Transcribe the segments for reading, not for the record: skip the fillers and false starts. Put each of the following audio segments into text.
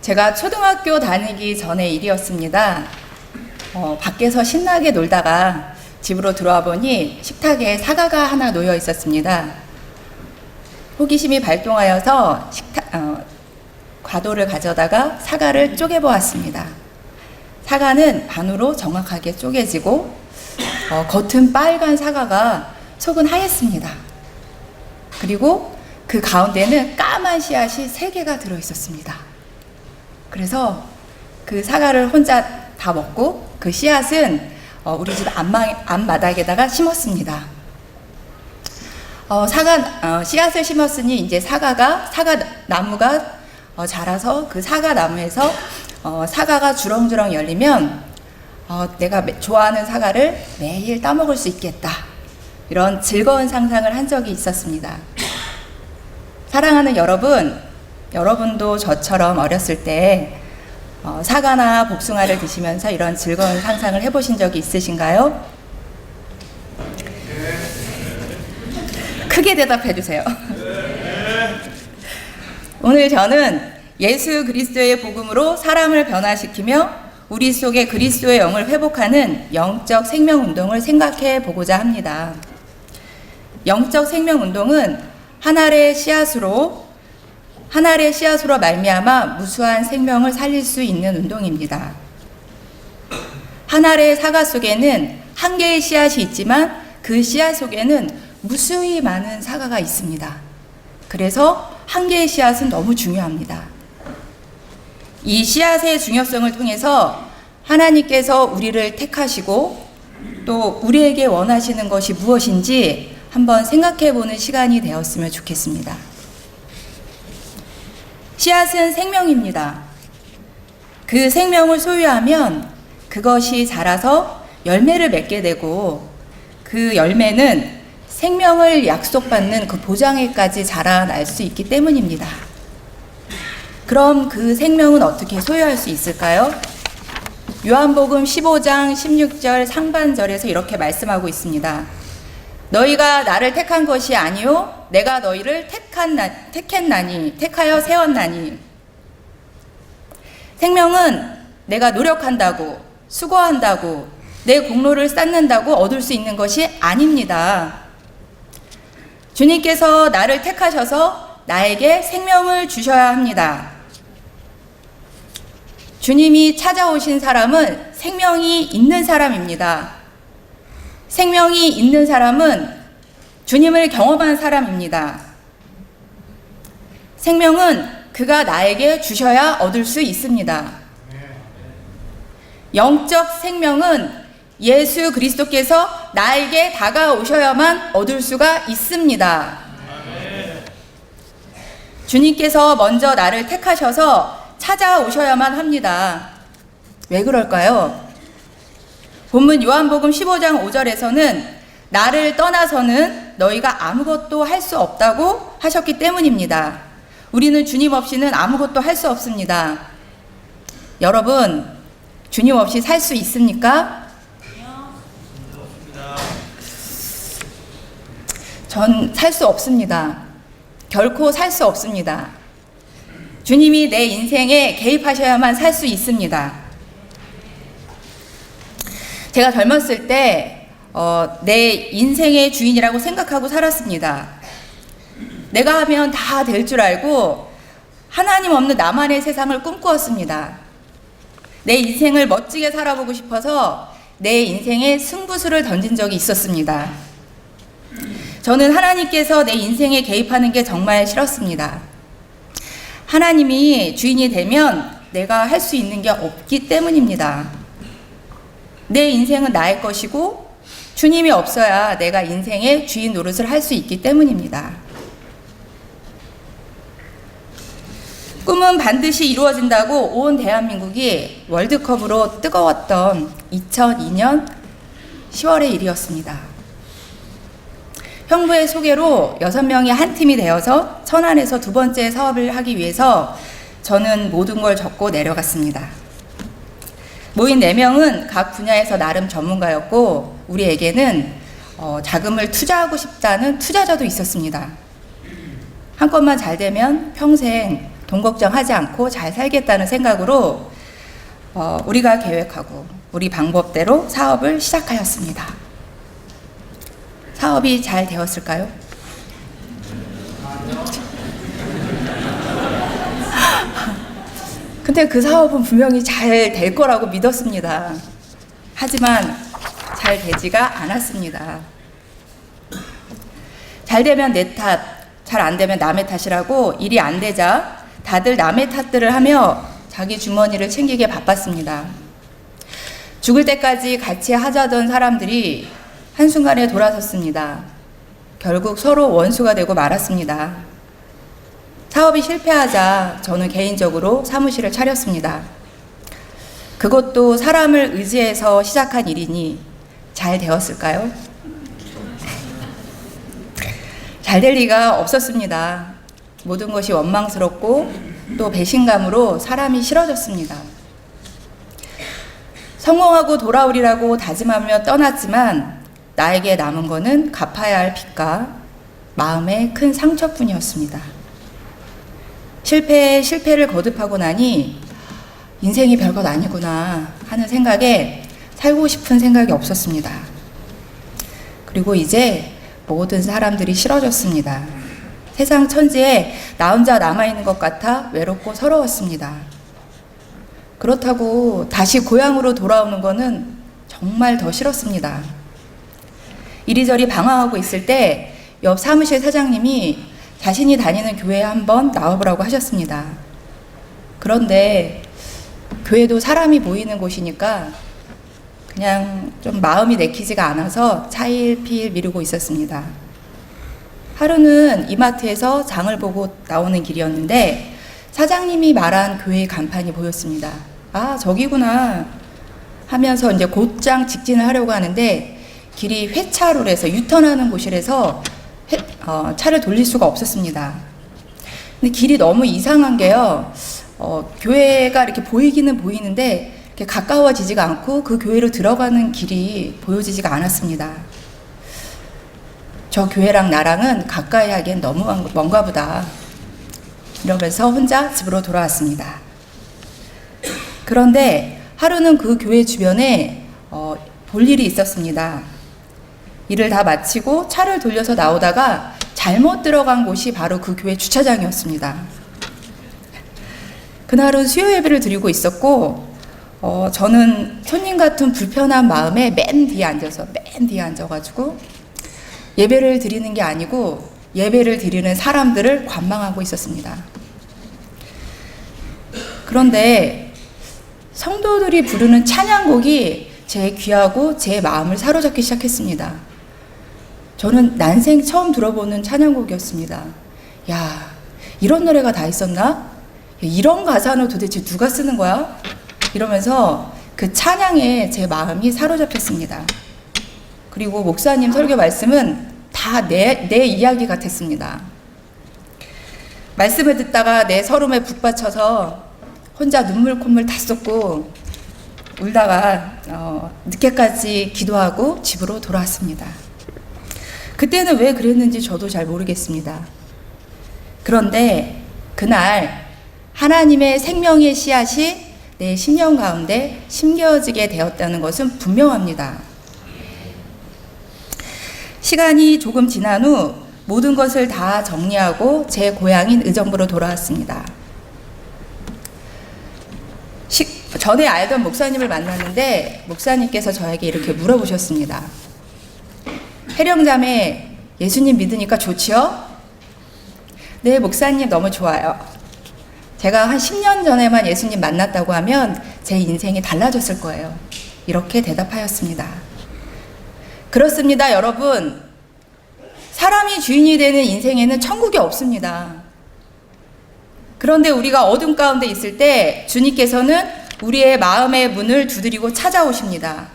제가 초등학교 다니기 전의 일이었습니다. 밖에서 신나게 놀다가 집으로 들어와 보니 식탁에 사과가 하나 놓여 있었습니다. 호기심이 발동하여서 과도를 가져다가 사과를 쪼개보았습니다. 사과는 반으로 정확하게 쪼개지고 겉은 빨간 사과가 속은 하였습니다. 그리고 그 가운데는 까만 씨앗이 3개가 들어있었습니다. 그래서 그 사과를 혼자 다 먹고 그 씨앗은 우리 집 앞마당에다가 심었습니다. 씨앗을 심었으니 이제 사과나무가 자라서 그 사과나무에서 사과가 주렁주렁 열리면 내가 좋아하는 사과를 매일 따먹을 수 있겠다. 이런 즐거운 상상을 한 적이 있었습니다. 사랑하는 여러분, 여러분도 저처럼 어렸을 때 사과나 복숭아를 드시면서 이런 즐거운 상상을 해보신 적이 있으신가요? 크게 대답해 주세요. 오늘 저는 예수 그리스도의 복음으로 사람을 변화시키며 우리 속에 그리스도의 영을 회복하는 영적 생명운동을 생각해 보고자 합니다. 영적 생명운동은 한 알의 씨앗으로 말미암아 무수한 생명을 살릴 수 있는 운동입니다. 한 알의 사과 속에는 한 개의 씨앗이 있지만 그 씨앗 속에는 무수히 많은 사과가 있습니다. 그래서 한 개의 씨앗은 너무 중요합니다. 이 씨앗의 중요성을 통해서 하나님께서 우리를 택하시고 또 우리에게 원하시는 것이 무엇인지 한번 생각해 보는 시간이 되었으면 좋겠습니다. 씨앗은 생명입니다. 그 생명을 소유하면 그것이 자라서 열매를 맺게 되고 그 열매는 생명을 약속받는 그 보장에까지 자라날 수 있기 때문입니다. 그럼 그 생명은 어떻게 소유할 수 있을까요? 요한복음 15장 16절 상반절에서 이렇게 말씀하고 있습니다. 너희가 나를 택한 것이 아니요 내가 너희를 택하여 세웠나니. 생명은 내가 노력한다고 수고한다고 내 공로를 쌓는다고 얻을 수 있는 것이 아닙니다. 주님께서 나를 택하셔서 나에게 생명을 주셔야 합니다. 주님이 찾아오신 사람은 생명이 있는 사람입니다. 생명이 있는 사람은 주님을 경험한 사람입니다. 생명은 그가 나에게 주셔야 얻을 수 있습니다. 영적 생명은 예수 그리스도께서 나에게 다가오셔야만 얻을 수가 있습니다. 주님께서 먼저 나를 택하셔서 찾아오셔야만 합니다. 왜 그럴까요? 본문 요한복음 15장 5절에서는 나를 떠나서는 너희가 아무것도 할 수 없다고 하셨기 때문입니다. 우리는 주님 없이는 아무것도 할 수 없습니다. 여러분, 주님 없이 살 수 있습니까? 전 살 수 없습니다. 결코 살 수 없습니다. 주님이 내 인생에 개입하셔야만 살 수 있습니다. 제가 젊었을 때 내 인생의 주인이라고 생각하고 살았습니다. 내가 하면 다 될 줄 알고 하나님 없는 나만의 세상을 꿈꾸었습니다. 내 인생을 멋지게 살아보고 싶어서 내 인생에 승부수를 던진 적이 있었습니다. 저는 하나님께서 내 인생에 개입하는 게 정말 싫었습니다. 하나님이 주인이 되면 내가 할 수 있는 게 없기 때문입니다. 내 인생은 나의 것이고 주님이 없어야 내가 인생의 주인 노릇을 할 수 있기 때문입니다. 꿈은 반드시 이루어진다고 온 대한민국이 월드컵으로 뜨거웠던 2002년 10월의 일이었습니다. 형부의 소개로 6명이 한 팀이 되어서 천안에서 2번째 사업을 하기 위해서 저는 모든 걸 접고 내려갔습니다. 모인 4명은 각 분야에서 나름 전문가였고 우리에게는 자금을 투자하고 싶다는 투자자도 있었습니다. 한 건만 잘 되면 평생 돈 걱정하지 않고 잘 살겠다는 생각으로 우리가 계획하고 우리 방법대로 사업을 시작하였습니다. 사업이 잘 되었을까요? 근데 그 사업은 분명히 잘 될 거라고 믿었습니다. 하지만 잘 되지가 않았습니다. 잘 되면 내 탓, 잘 안 되면 남의 탓이라고 일이 안 되자 다들 남의 탓들을 하며 자기 주머니를 챙기게 바빴습니다. 죽을 때까지 같이 하자던 사람들이 한순간에 돌아섰습니다. 결국 서로 원수가 되고 말았습니다. 사업이 실패하자 저는 개인적으로 사무실을 차렸습니다. 그것도 사람을 의지해서 시작한 일이니 잘 되었을까요? 잘 될 리가 없었습니다. 모든 것이 원망스럽고 또 배신감으로 사람이 싫어졌습니다. 성공하고 돌아오리라고 다짐하며 떠났지만 나에게 남은 것은 갚아야 할 빚과 마음의 큰 상처뿐이었습니다. 실패를 거듭하고 나니 인생이 별것 아니구나 하는 생각에 살고 싶은 생각이 없었습니다. 그리고 이제 모든 사람들이 싫어졌습니다. 세상 천지에 나 혼자 남아있는 것 같아 외롭고 서러웠습니다. 그렇다고 다시 고향으로 돌아오는 것은 정말 더 싫었습니다. 이리저리 방황하고 있을 때 옆 사무실 사장님이 자신이 다니는 교회에 한번 나와보라고 하셨습니다. 그런데 교회도 사람이 모이는 곳이니까 그냥 좀 마음이 내키지가 않아서 차일피일 미루고 있었습니다. 하루는 이마트에서 장을 보고 나오는 길이었는데 사장님이 말한 교회의 간판이 보였습니다. 아, 저기구나 하면서 이제 곧장 직진을 하려고 하는데 길이 회차로라서 유턴하는 곳이라서 차를 돌릴 수가 없었습니다. 근데 길이 너무 이상한 게요. 교회가 이렇게 보이기는 보이는데 이렇게 가까워지지가 않고 그 교회로 들어가는 길이 보여지지가 않았습니다. 저 교회랑 나랑은 가까이 하기엔 너무 먼가 보다. 이러면서 혼자 집으로 돌아왔습니다. 그런데 하루는 그 교회 주변에 볼 일이 있었습니다. 일을 다 마치고 차를 돌려서 나오다가 잘못 들어간 곳이 바로 그 교회 주차장이었습니다. 그날은 수요 예배를 드리고 있었고 저는 손님 같은 불편한 마음에 맨 뒤에 앉아가지고 예배를 드리는 게 아니고 예배를 드리는 사람들을 관망하고 있었습니다. 그런데 성도들이 부르는 찬양곡이 제 귀하고 제 마음을 사로잡기 시작했습니다. 저는 난생 처음 들어보는 찬양곡이었습니다. 야, 이런 노래가 다 있었나? 이런 가사는 도대체 누가 쓰는 거야? 이러면서 그 찬양에 제 마음이 사로잡혔습니다. 그리고 목사님 설교 말씀은 다 내 이야기 같았습니다. 말씀을 듣다가 내 서름에 북받쳐서 혼자 눈물 콧물 다 쏟고 울다가 늦게까지 기도하고 집으로 돌아왔습니다. 그때는 왜 그랬는지 저도 잘 모르겠습니다. 그런데 그날 하나님의 생명의 씨앗이 내 심령 가운데 심겨지게 되었다는 것은 분명합니다. 시간이 조금 지난 후 모든 것을 다 정리하고 제 고향인 의정부로 돌아왔습니다. 전에 알던 목사님을 만났는데 목사님께서 저에게 이렇게 물어보셨습니다. 혜령자매, 예수님 믿으니까 좋지요? 네, 목사님 너무 좋아요. 제가 한 10년 전에만 예수님 만났다고 하면 제 인생이 달라졌을 거예요. 이렇게 대답하였습니다. 그렇습니다, 여러분. 사람이 주인이 되는 인생에는 천국이 없습니다. 그런데 우리가 어둠 가운데 있을 때 주님께서는 우리의 마음의 문을 두드리고 찾아오십니다.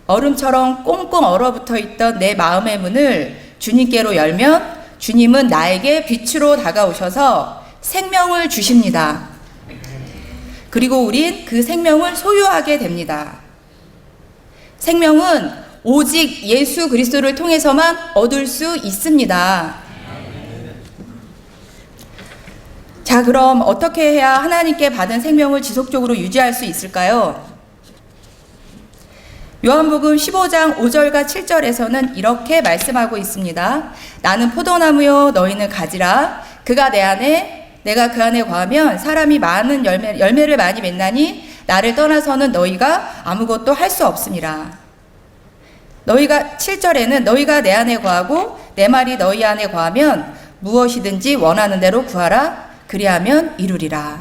얼음처럼 꽁꽁 얼어붙어 있던 내 마음의 문을 주님께로 열면 주님은 나에게 빛으로 다가오셔서 생명을 주십니다. 그리고 우린 그 생명을 소유하게 됩니다. 생명은 오직 예수 그리스도를 통해서만 얻을 수 있습니다. 자, 자, 그럼 어떻게 해야 하나님께 받은 생명을 지속적으로 유지할 수 있을까요? 요한복음 15장 5절과 7절에서는 이렇게 말씀하고 있습니다. 나는 포도나무요 너희는 가지라. 그가 내 안에 내가 그 안에 거하면 사람이 많은 열매를 많이 맺나니 나를 떠나서는 너희가 아무것도 할 수 없음이라. 너희가 7절에는 너희가 내 안에 거하고 내 말이 너희 안에 거하면 무엇이든지 원하는 대로 구하라. 그리하면 이루리라.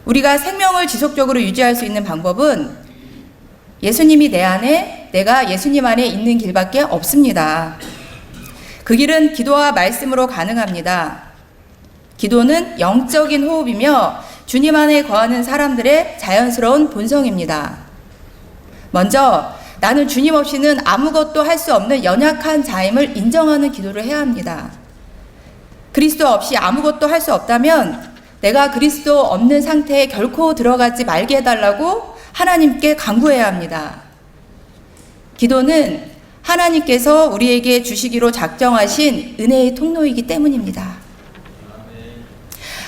우리가 생명을 지속적으로 유지할 수 있는 방법은 예수님이 내 안에, 내가 예수님 안에 있는 길밖에 없습니다. 그 길은 기도와 말씀으로 가능합니다. 기도는 영적인 호흡이며 주님 안에 거하는 사람들의 자연스러운 본성입니다. 먼저 나는 주님 없이는 아무것도 할 수 없는 연약한 자임을 인정하는 기도를 해야 합니다. 그리스도 없이 아무것도 할 수 없다면 내가 그리스도 없는 상태에 결코 들어가지 말게 해달라고 하나님께 간구해야 합니다. 기도는 하나님께서 우리에게 주시기로 작정하신 은혜의 통로이기 때문입니다.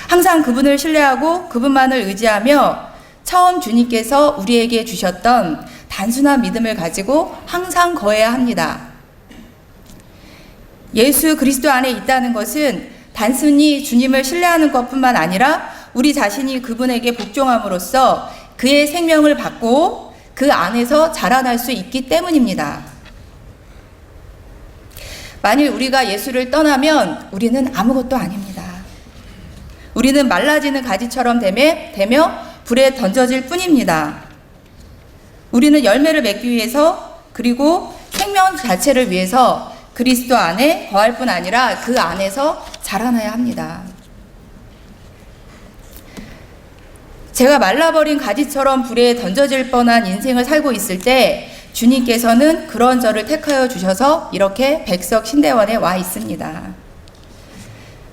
항상 그분을 신뢰하고 그분만을 의지하며 처음 주님께서 우리에게 주셨던 단순한 믿음을 가지고 항상 거해야 합니다. 예수 그리스도 안에 있다는 것은 단순히 주님을 신뢰하는 것뿐만 아니라 우리 자신이 그분에게 복종함으로써 그의 생명을 받고 그 안에서 자라날 수 있기 때문입니다. 만일 우리가 예수를 떠나면 우리는 아무것도 아닙니다. 우리는 말라지는 가지처럼 되며 불에 던져질 뿐입니다. 우리는 열매를 맺기 위해서 그리고 생명 자체를 위해서 그리스도 안에 거할 뿐 아니라 그 안에서 자라나야 합니다. 제가 말라버린 가지처럼 불에 던져질 뻔한 인생을 살고 있을 때 주님께서는 그런 저를 택하여 주셔서 이렇게 백석신대원에 와 있습니다.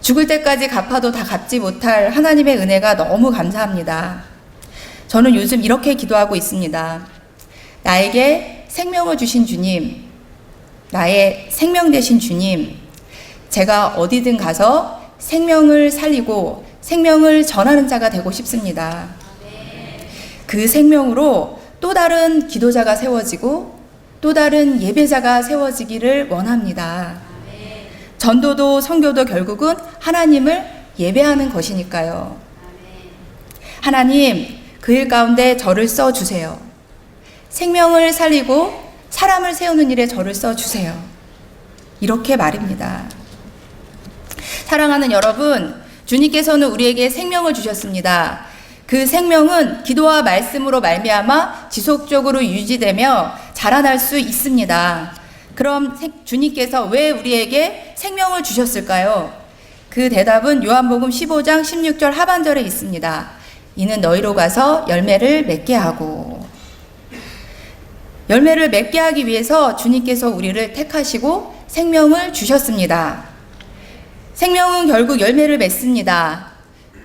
죽을 때까지 갚아도 다 갚지 못할 하나님의 은혜가 너무 감사합니다. 저는 요즘 이렇게 기도하고 있습니다. 나에게 생명을 주신 주님, 나의 생명 되신 주님, 제가 어디든 가서 생명을 살리고 생명을 전하는 자가 되고 싶습니다. 그 생명으로 또 다른 기도자가 세워지고 또 다른 예배자가 세워지기를 원합니다. 전도도 선교도 결국은 하나님을 예배하는 것이니까요. 하나님, 그 일 가운데 저를 써주세요. 생명을 살리고 사람을 세우는 일에 저를 써주세요. 이렇게 말입니다. 사랑하는 여러분, 주님께서는 우리에게 생명을 주셨습니다. 그 생명은 기도와 말씀으로 말미암아 지속적으로 유지되며 자라날 수 있습니다. 그럼 주님께서 왜 우리에게 생명을 주셨을까요? 그 대답은 요한복음 15장 16절 하반절에 있습니다. 이는 너희로 가서 열매를 맺게 하고. 열매를 맺게 하기 위해서 주님께서 우리를 택하시고 생명을 주셨습니다. 생명은 결국 열매를 맺습니다.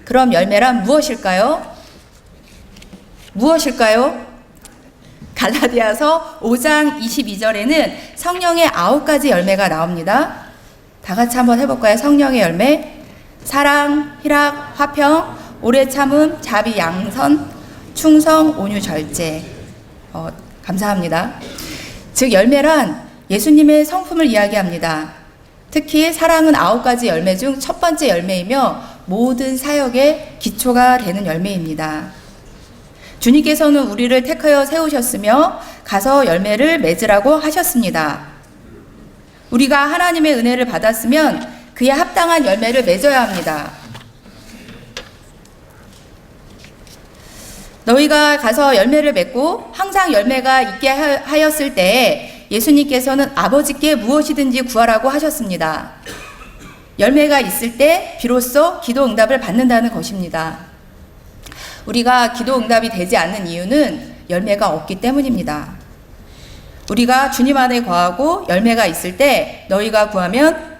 그럼 열매란 무엇일까요? 무엇일까요? 갈라디아서 5장 22절에는 성령의 9가지 열매가 나옵니다. 다 같이 한번 해볼까요? 성령의 열매. 사랑, 희락, 화평, 오래 참음, 자비, 양선, 충성, 온유, 절제. 감사합니다. 즉 열매란 예수님의 성품을 이야기합니다. 특히 사랑은 9가지 열매 중 첫 번째 열매이며 모든 사역의 기초가 되는 열매입니다. 주님께서는 우리를 택하여 세우셨으며 가서 열매를 맺으라고 하셨습니다. 우리가 하나님의 은혜를 받았으면 그에 합당한 열매를 맺어야 합니다. 너희가 가서 열매를 맺고 항상 열매가 있게 하였을 때에 예수님께서는 아버지께 무엇이든지 구하라고 하셨습니다. 열매가 있을 때 비로소 기도 응답을 받는다는 것입니다. 우리가 기도 응답이 되지 않는 이유는 열매가 없기 때문입니다. 우리가 주님 안에 거하고 열매가 있을 때 너희가 구하면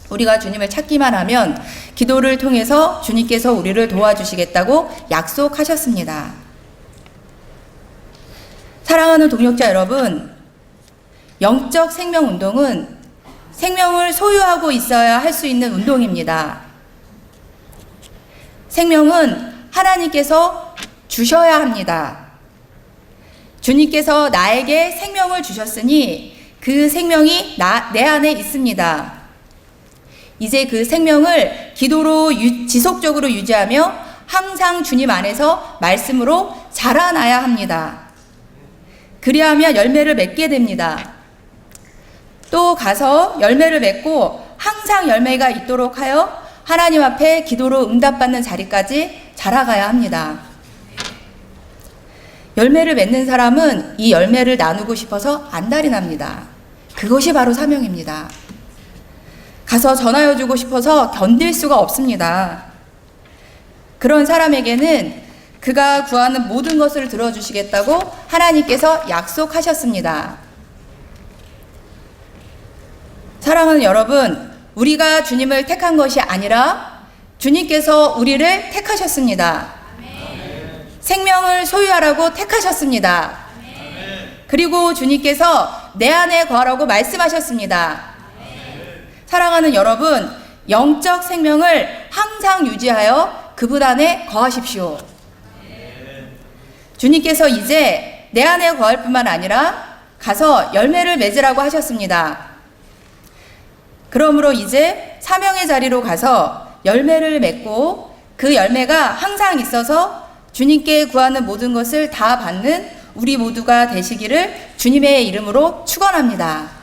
우리가 주님을 찾기만 하면 기도를 통해서 주님께서 우리를 도와주시겠다고 약속하셨습니다. 사랑하는 동역자 여러분, 영적 생명 운동은 생명을 소유하고 있어야 할 수 있는 운동입니다. 생명은 하나님께서 주셔야 합니다. 주님께서 나에게 생명을 주셨으니 그 생명이 내 안에 있습니다. 이제 그 생명을 기도로 지속적으로 유지하며 항상 주님 안에서 말씀으로 자라나야 합니다. 그리하면 열매를 맺게 됩니다. 또 가서 열매를 맺고 항상 열매가 있도록 하여 하나님 앞에 기도로 응답받는 자리까지 자라가야 합니다. 열매를 맺는 사람은 이 열매를 나누고 싶어서 안달이 납니다. 그것이 바로 사명입니다. 가서 전하여 주고 싶어서 견딜 수가 없습니다. 그런 사람에게는 그가 구하는 모든 것을 들어주시겠다고 하나님께서 약속하셨습니다. 사랑하는 여러분, 우리가 주님을 택한 것이 아니라 주님께서 우리를 택하셨습니다. 생명을 소유하라고 택하셨습니다. 그리고 주님께서 내 안에 거하라고 말씀하셨습니다. 사랑하는 여러분, 영적 생명을 항상 유지하여 그분 안에 거하십시오. 주님께서 이제 내 안에 거할 뿐만 아니라 가서 열매를 맺으라고 하셨습니다. 그러므로 이제 사명의 자리로 가서 열매를 맺고 그 열매가 항상 있어서 주님께 구하는 모든 것을 다 받는 우리 모두가 되시기를 주님의 이름으로 축원합니다.